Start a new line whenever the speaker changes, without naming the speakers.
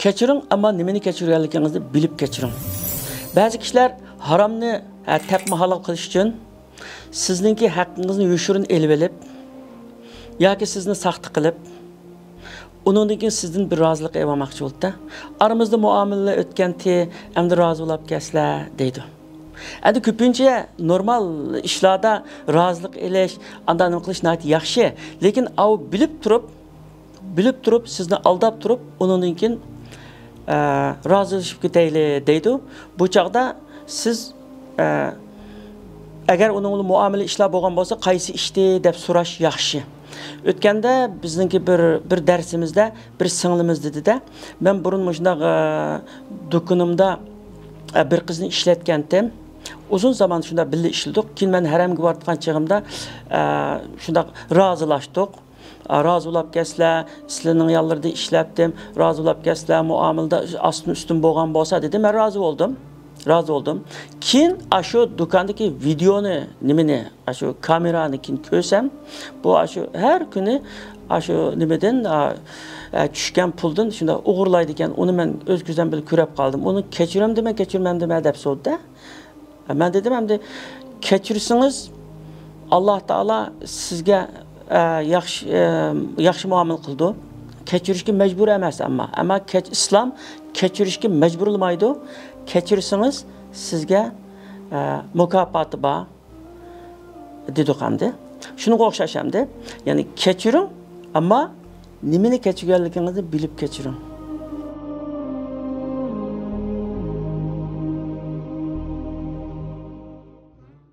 Kechiring, ammo nimani kechirganligingizni bilib kechiring. Ba'zi kishilar haromni tepma halol qilish uchun sizningki haqqingizni yoshirin elib olib yoki sizni saxta qilib, undan keyin sizdan bir rozilik olmoqchi bo'ldi. Aramizda muomala o'tganda endi rozi bo'lib keslar deydi. Endi ko'pincha normal ishlarda rozilik elish, andan nima qilish yaxshi, lekin u bilib turib sizni aldab turib, undan keyin rozilashib ketayli deydi. Bu chaqda siz agar uning muomala ishlar bo'lgan bo'lsa, qaysi ishdi deb so'rash yaxshi. O'tganda bizningki bir darsimizda bir singlimiz dedi-da, men burun shunday do'konimda bir qizni ishlatgandim. Uzun zaman shunda birga ishladik. Keyin men haramga borgan chig'imda shunda rozilashdik. Rozi bo'lib keslar, sizlarning yanlarida ishlabdim, rozi bo'lib keslar, muomalada astin-ustin bo'lgan bo'lsa dedi, men rozi bo'ldim. Keyin shu do'kondagi videoni, nimani, shu kamerani ko'rsam, bu shu har kuni shu nimadan tushgan puldan shunda o'g'irlaydi ekan, uni men o'z ko'zim bilan ko'rib qoldim. Uni kechirmam deb so'radi. Men dedim, endi kechirsangiz Alloh taolo sizga yaxshi muomala qildi. Kechirishga majbur emas, ammo islom kechirishga majburlamaydi. Kechirsangiz sizga mukofoti bor dedi hamdi. Shunga o'xshash hamdi. Ya'ni kechiring, ammo nimani kechirganligingizni bilib kechiring.